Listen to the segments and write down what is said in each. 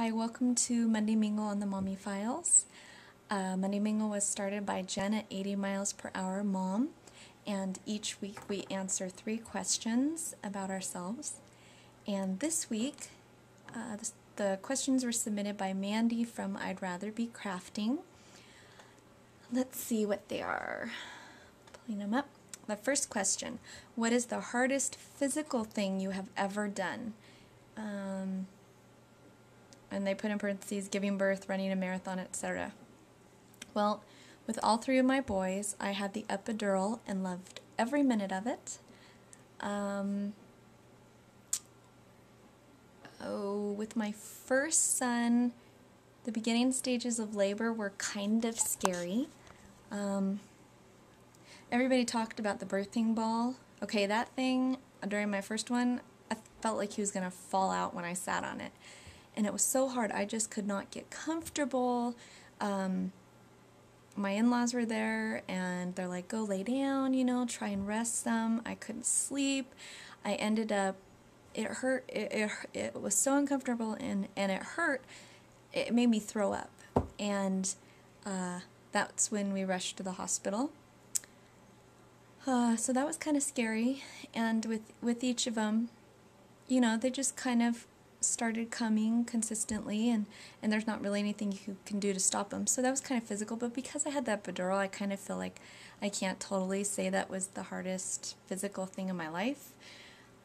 Hi, welcome to Monday Mingle on the Mommy Files. Monday Mingle was started by Jen at 80 miles per hour mom, and each week we answer 3 questions about ourselves. And this week, the questions were submitted by Mandy from I'd Rather Be Crafting. Let's see what they are. Pulling them up. The first question, what is the hardest physical thing you have ever done? And they put in parentheses, giving birth, running a marathon, etc. Well, with all 3 of my boys, I had the epidural and loved every minute of it. With my first son, the beginning stages of labor were kind of scary. Everybody talked about the birthing ball. Okay, that thing, during my first one, I felt like he was going to fall out when I sat on it. And it was so hard. I just could not get comfortable. My in-laws were there, and they're like, go lay down, try and rest some. I couldn't sleep. I ended up, it hurt. It was so uncomfortable, and it hurt. It made me throw up. And that's when we rushed to the hospital. So that was kind of scary. And with each of them, they just kind of started coming consistently, and there's not really anything you can do to stop them. So that was kind of physical, but because I had that epidural, I kind of feel like I can't totally say that was the hardest physical thing in my life.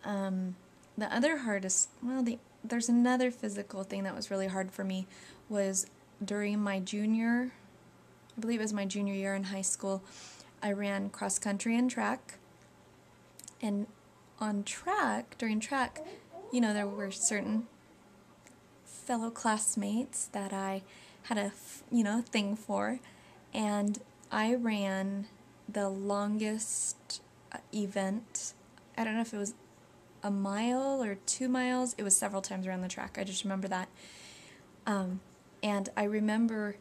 The other hardest, there's another physical thing that was really hard for me was during my I believe it was my junior year in high school. I ran cross country and track, and during track, there were certain fellow classmates that I had a, thing for, and I ran the longest event. I don't know if it was a mile or 2 miles. It was several times around the track. I just remember that. And I remember,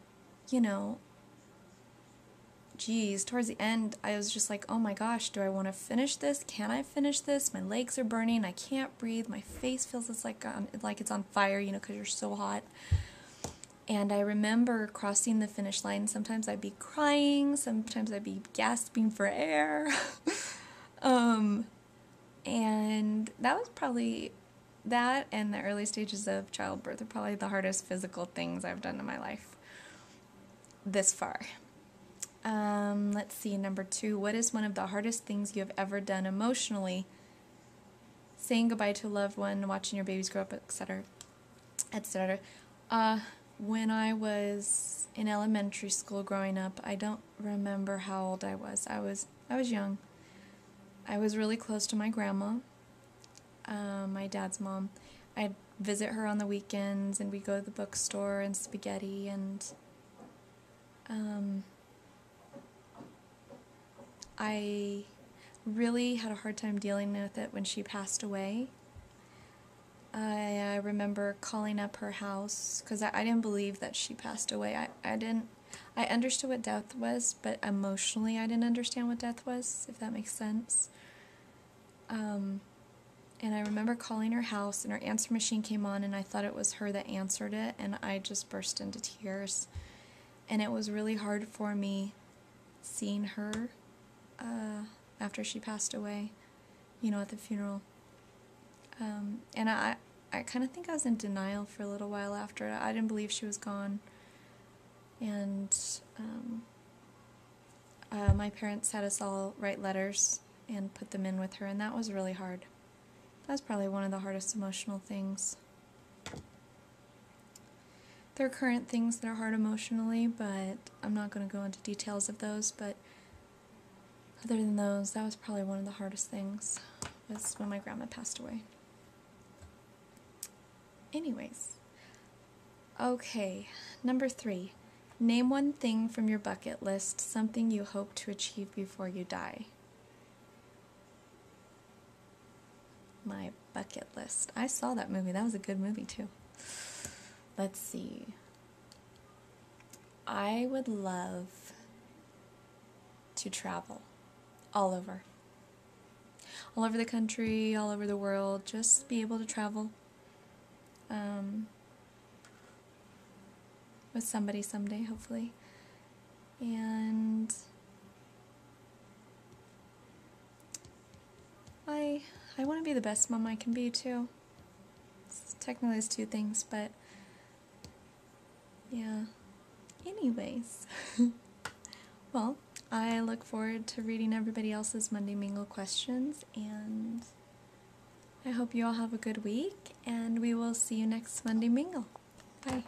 towards the end, I was just like, oh my gosh, do I want to finish this? Can I finish this? My legs are burning. I can't breathe. My face feels like it's on fire, because you're so hot. And I remember crossing the finish line. Sometimes I'd be crying. Sometimes I'd be gasping for air. And that was probably, that and the early stages of childbirth are probably the hardest physical things I've done in my life this far. Let's see, number 2. What is one of the hardest things you have ever done emotionally? Saying goodbye to a loved one, watching your babies grow up, etc., etc. When I was in elementary school growing up, I don't remember how old I was. I was young. I was really close to my grandma, my dad's mom. I'd visit her on the weekends, and we'd go to the bookstore and spaghetti, and I really had a hard time dealing with it when she passed away. I remember calling up her house because I didn't believe that she passed away. I understood what death was, but emotionally I didn't understand what death was, if that makes sense. And I remember calling her house, and her answer machine came on, and I thought it was her that answered it, and I just burst into tears. And it was really hard for me seeing her after she passed away, at the funeral. And I kind of think I was in denial for a little while after. I didn't believe she was gone. And my parents had us all write letters and put them in with her, and that was really hard. That was probably one of the hardest emotional things. There are current things that are hard emotionally, but I'm not going to go into details of those, but other than those, that was probably one of the hardest things, was when my grandma passed away. Anyways. Okay, number 3. Name one thing from your bucket list, something you hope to achieve before you die. My bucket list. I saw that movie. That was a good movie, too. Let's see. I would love to travel all over the country, all over the world, just be able to travel. with somebody someday, hopefully. And I want to be the best mom I can be too. Technically it's two things, but yeah. Anyways, well, I look forward to reading everybody else's Monday Mingle questions, and I hope you all have a good week, and we will see you next Monday Mingle. Bye.